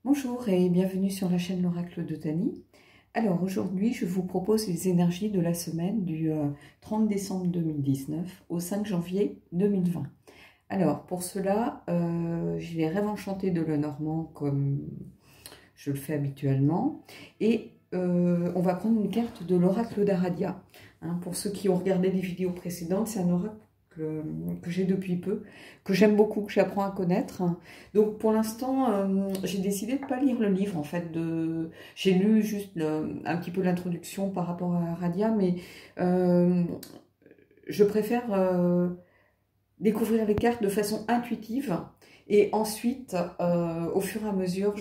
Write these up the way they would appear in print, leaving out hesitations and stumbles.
Bonjour et bienvenue sur la chaîne L'Oracle de Tani. Alors aujourd'hui, je vous propose les énergies de la semaine du 30 décembre 2019 au 5 janvier 2020. Alors pour cela, j'ai les rêves enchantés de Lenormand comme je le fais habituellement. Et on va prendre une carte de l'Oracle d'Aradia. Pour ceux qui ont regardé les vidéos précédentes, c'est un oracle que j'ai depuis peu, que j'aime beaucoup, que j'apprends à connaître. Donc pour l'instant, j'ai décidé de ne pas lire le livre en fait. J'ai lu juste un petit peu l'introduction par rapport à Radia, mais je préfère découvrir les cartes de façon intuitive. Et ensuite, au fur et à mesure,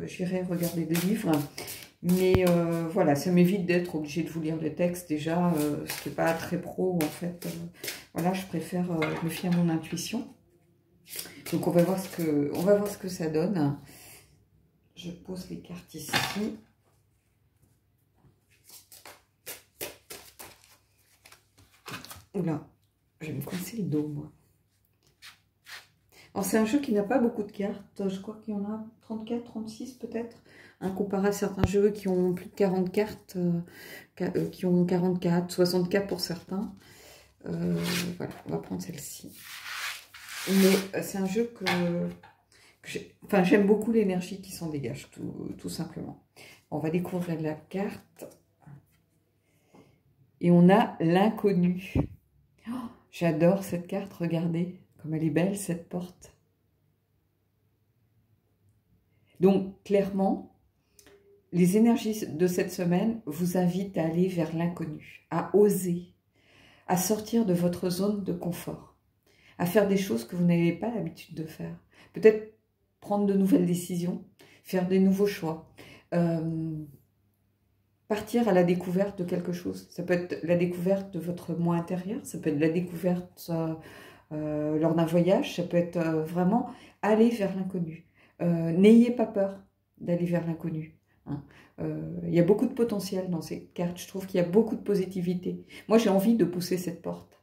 j'irai regarder des livres. Mais voilà, ça m'évite d'être obligée de vous lire le texte déjà, ce qui n'est pas très pro en fait. Voilà, je préfère me fier à mon intuition. Donc on va voir ce que ça donne. Je pose les cartes ici. Oula, je vais me coincer le dos moi. Alors c'est un jeu qui n'a pas beaucoup de cartes, je crois qu'il y en a 34, 36 peut-être, comparé à certains jeux qui ont plus de 40 cartes, qui ont 44, 64 pour certains. Voilà, on va prendre celle-ci. Mais c'est un jeu que j'aime beaucoup l'énergie qui s'en dégage, tout simplement. On va découvrir la carte. Et on a l'inconnu. Oh, j'adore cette carte, regardez. Comme elle est belle, cette porte. Donc, clairement, les énergies de cette semaine vous invitent à aller vers l'inconnu, à oser, à sortir de votre zone de confort, à faire des choses que vous n'avez pas l'habitude de faire. Peut-être prendre de nouvelles décisions, faire des nouveaux choix, partir à la découverte de quelque chose. Ça peut être la découverte de votre moi intérieur, ça peut être la découverte lors d'un voyage, ça peut être vraiment aller vers l'inconnu. N'ayez pas peur d'aller vers l'inconnu. Il y a beaucoup de potentiel dans ces cartes, je trouve qu'il y a beaucoup de positivité. Moi, j'ai envie de pousser cette porte.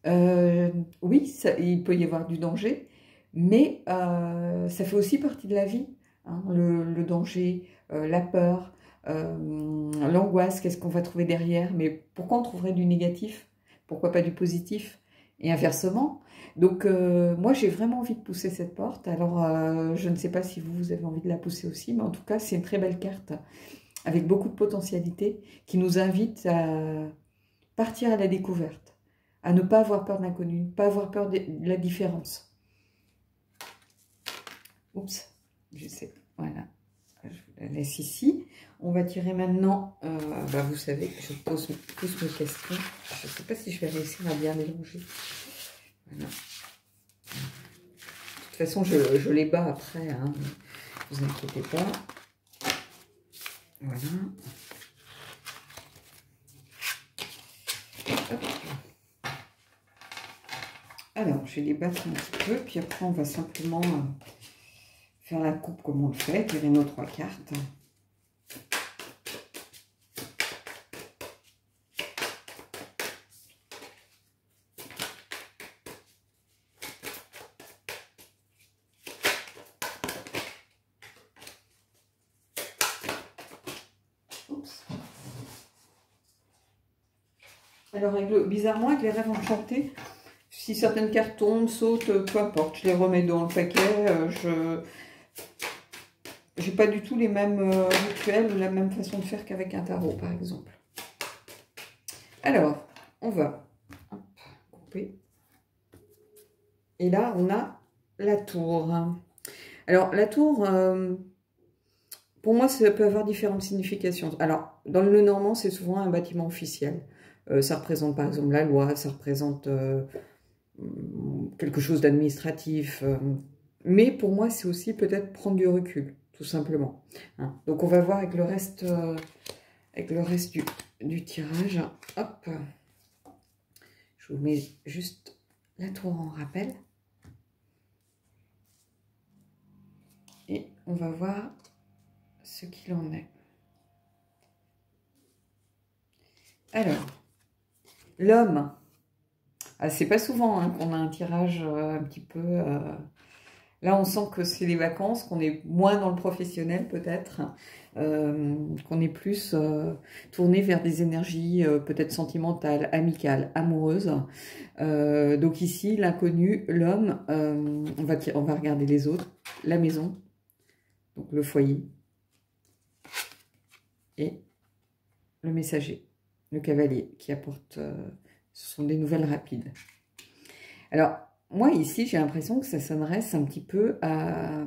Oui, il peut y avoir du danger, mais ça fait aussi partie de la vie. Le danger, la peur, l'angoisse, qu'est-ce qu'on va trouver derrière? Mais pourquoi on trouverait du négatif? Pourquoi pas du positif? Et inversement. Donc, moi, j'ai vraiment envie de pousser cette porte. Alors, je ne sais pas si vous avez envie de la pousser aussi, mais en tout cas, c'est une très belle carte avec beaucoup de potentialité qui nous invite à partir à la découverte, à ne pas avoir peur de l'inconnu, ne pas avoir peur de la différence. Oups, je sais, voilà. Je vous la laisse ici. On va tirer maintenant, vous savez, je pose tous mes questions. Je ne sais pas si je vais réussir à bien mélanger. Voilà. De toute façon, je les bats après, ne vous inquiétez pas. Voilà. Hop. Alors, je vais les battre un petit peu, puis après, on va simplement faire la coupe comme on le fait, tirer nos 3 cartes. Alors, bizarrement, avec les rêves enchantés, si certaines cartes tombent, sautent, peu importe, je les remets dans le paquet. Je n'ai pas du tout les mêmes rituels ou la même façon de faire qu'avec un tarot, par exemple. Alors, on va couper. Et là, on a la tour. Alors, la tour, pour moi, ça peut avoir différentes significations. Alors, dans le Lenormand, c'est souvent un bâtiment officiel. Ça représente par exemple la loi, ça représente quelque chose d'administratif. Mais pour moi, c'est aussi peut-être prendre du recul, tout simplement. Donc on va voir avec le reste du tirage. Hop, je vous mets juste la tour en rappel. Et on va voir ce qu'il en est. Alors, l'homme, c'est pas souvent qu'on a un tirage un petit peu Là, on sent que c'est les vacances, qu'on est moins dans le professionnel peut-être, qu'on est plus tourné vers des énergies peut-être sentimentales, amicales, amoureuses. Donc ici, l'inconnu, l'homme, on va regarder les autres, la maison, donc le foyer, et le messager, le cavalier, qui apporte, ce sont des nouvelles rapides. Alors, moi ici, j'ai l'impression que ça s'adresse un petit peu à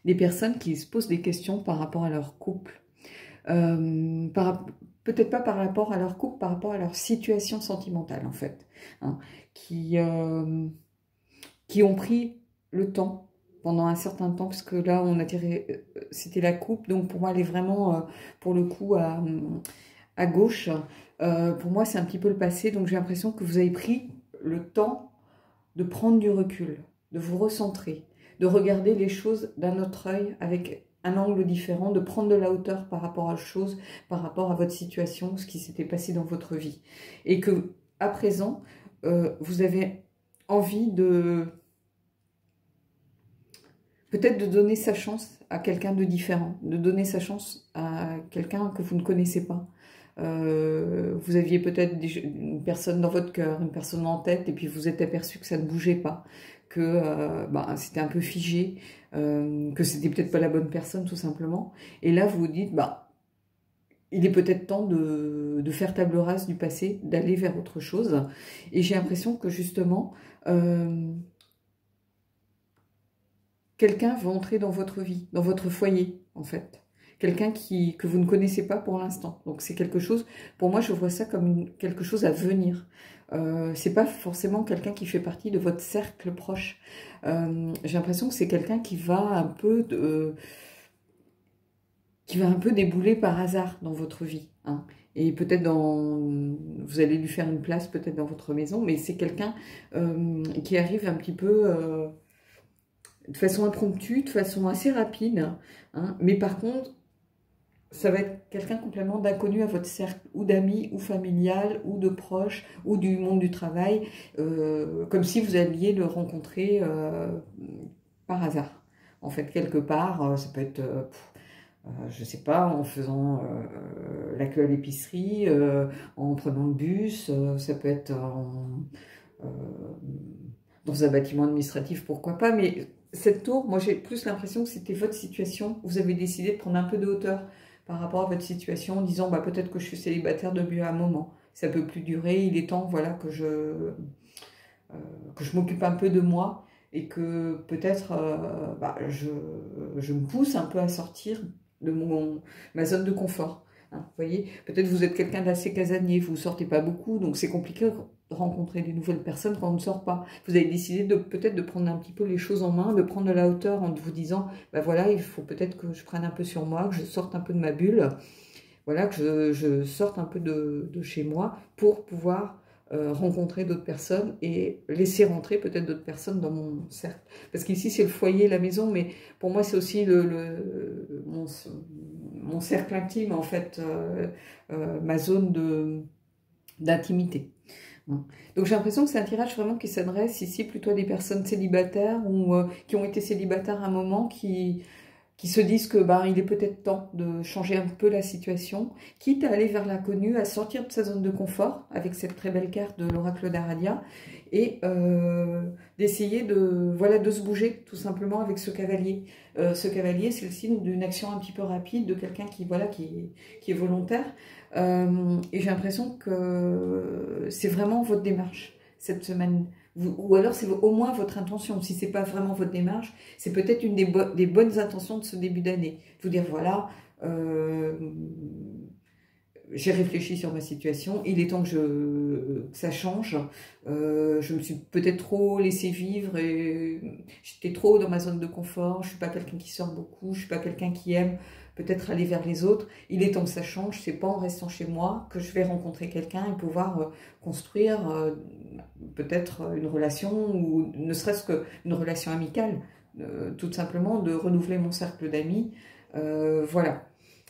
des personnes qui se posent des questions par rapport à leur couple. Peut-être pas par rapport à leur couple, par rapport à leur situation sentimentale en fait. Hein, qui ont pris le temps, pendant un certain temps, parce que là on a tiré, c'était la coupe, donc pour moi elle est vraiment, pour le coup, à gauche. Pour moi c'est un petit peu le passé, donc j'ai l'impression que vous avez pris le temps de prendre du recul, de vous recentrer, de regarder les choses d'un autre œil, avec un angle différent, de prendre de la hauteur par rapport aux choses, par rapport à votre situation, ce qui s'était passé dans votre vie. Et que, à présent, vous avez envie de... peut-être de donner sa chance à quelqu'un de différent, de donner sa chance à quelqu'un que vous ne connaissez pas. Vous aviez peut-être une personne dans votre cœur, une personne en tête, et puis vous êtes aperçu que ça ne bougeait pas, que c'était un peu figé, que c'était peut-être pas la bonne personne tout simplement. Et là vous vous dites, il est peut-être temps de faire table rase du passé, d'aller vers autre chose. Et j'ai l'impression que justement, quelqu'un va entrer dans votre vie, dans votre foyer en fait. Quelqu'un que vous ne connaissez pas pour l'instant. Donc c'est quelque chose, pour moi je vois ça comme quelque chose à venir. C'est pas forcément quelqu'un qui fait partie de votre cercle proche. J'ai l'impression que c'est quelqu'un qui va un peu débouler par hasard dans votre vie. Hein. Et peut-être vous allez lui faire une place peut-être dans votre maison, mais c'est quelqu'un qui arrive un petit peu de façon impromptue, de façon assez rapide. Hein. Mais par contre, ça va être quelqu'un complètement d'inconnu à votre cercle, ou d'amis, ou familial, ou de proches, ou du monde du travail, comme si vous alliez le rencontrer par hasard. En fait, quelque part, ça peut être, je sais pas, en faisant la queue à l'épicerie, en prenant le bus, ça peut être dans un bâtiment administratif, pourquoi pas, mais cette tour, moi j'ai plus l'impression que c'était votre situation, vous avez décidé de prendre un peu de hauteur par rapport à votre situation, en disant peut-être que je suis célibataire depuis un moment, ça peut plus durer, il est temps voilà, que je m'occupe un peu de moi, et que peut-être je me pousse un peu à sortir de ma zone de confort. Hein, vous voyez, peut-être vous êtes quelqu'un d'assez casanier, vous ne sortez pas beaucoup, donc c'est compliqué de rencontrer des nouvelles personnes quand on ne sort pas. Vous avez décidé peut-être de prendre un petit peu les choses en main, de prendre de la hauteur en vous disant, voilà, il faut peut-être que je prenne un peu sur moi, que je sorte un peu de ma bulle, voilà, que je sorte un peu de chez moi pour pouvoir rencontrer d'autres personnes et laisser rentrer peut-être d'autres personnes dans mon cercle. Parce qu'ici, c'est le foyer, la maison, mais pour moi, c'est aussi mon cercle intime, en fait, ma zone d'intimité. Donc j'ai l'impression que c'est un tirage vraiment qui s'adresse ici plutôt à des personnes célibataires ou qui ont été célibataires à un moment, qui se disent que il est peut-être temps de changer un peu la situation, quitte à aller vers l'inconnu, à sortir de sa zone de confort, avec cette très belle carte de l'oracle d'Aradia, et d'essayer de se bouger, tout simplement, avec ce cavalier. Ce cavalier, c'est le signe d'une action un petit peu rapide, de quelqu'un qui est volontaire, et j'ai l'impression que c'est vraiment votre démarche, cette semaine. Ou alors c'est au moins votre intention. Si ce n'est pas vraiment votre démarche, c'est peut-être une des bonnes intentions de ce début d'année. Vous dire, voilà, j'ai réfléchi sur ma situation, il est temps que ça change. Je me suis peut-être trop laissé vivre et j'étais trop dans ma zone de confort. Je ne suis pas quelqu'un qui sort beaucoup, je ne suis pas quelqu'un qui aime peut-être aller vers les autres. Il est temps que ça change. C'est pas en restant chez moi que je vais rencontrer quelqu'un et pouvoir construire peut-être une relation, ou ne serait-ce qu'une relation amicale, tout simplement de renouveler mon cercle d'amis. Voilà.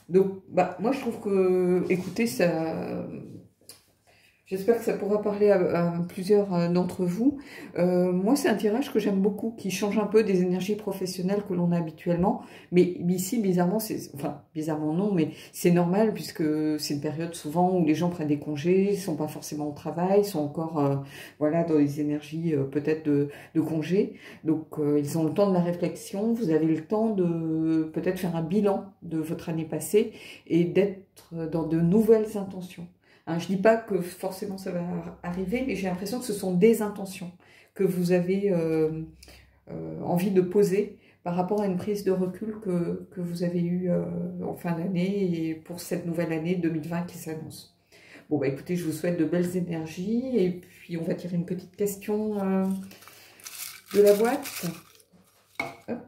Donc, moi, je trouve que, écoutez, ça, J'espère que ça pourra parler à plusieurs d'entre vous. Moi, c'est un tirage que j'aime beaucoup, qui change un peu des énergies professionnelles que l'on a habituellement. Mais ici, bizarrement, enfin, bizarrement non, mais c'est normal puisque c'est une période souvent où les gens prennent des congés, sont pas forcément au travail, sont encore voilà, dans les énergies peut-être de congés. Donc, ils ont le temps de la réflexion. Vous avez le temps de peut-être faire un bilan de votre année passée et d'être dans de nouvelles intentions. Hein, je ne dis pas que forcément ça va arriver, mais j'ai l'impression que ce sont des intentions que vous avez envie de poser par rapport à une prise de recul que vous avez eue en fin d'année et pour cette nouvelle année 2020 qui s'annonce. Bon, bah écoutez, je vous souhaite de belles énergies et puis on va tirer une petite question de la boîte. Hop.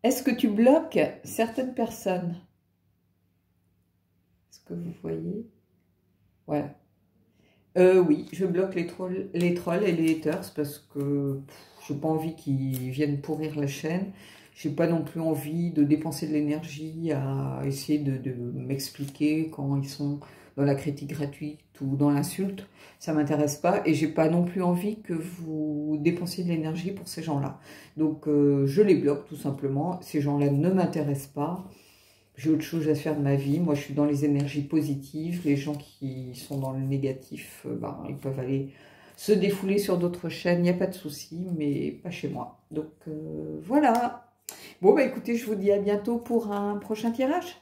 Est-ce que tu bloques certaines personnes? Est-ce que vous voyez? Ouais. Oui, je bloque les trolls et les haters parce que j'ai pas envie qu'ils viennent pourrir la chaîne. J'ai pas non plus envie de dépenser de l'énergie à essayer de m'expliquer quand ils sont dans la critique gratuite ou dans l'insulte. Ça m'intéresse pas et j'ai pas non plus envie que vous dépensiez de l'énergie pour ces gens-là. Donc je les bloque tout simplement. Ces gens-là ne m'intéressent pas. J'ai autre chose à faire de ma vie. Moi, je suis dans les énergies positives. Les gens qui sont dans le négatif, ben, ils peuvent aller se défouler sur d'autres chaînes. Il n'y a pas de souci, mais pas chez moi. Donc, voilà. Bon, bah écoutez, je vous dis à bientôt pour un prochain tirage.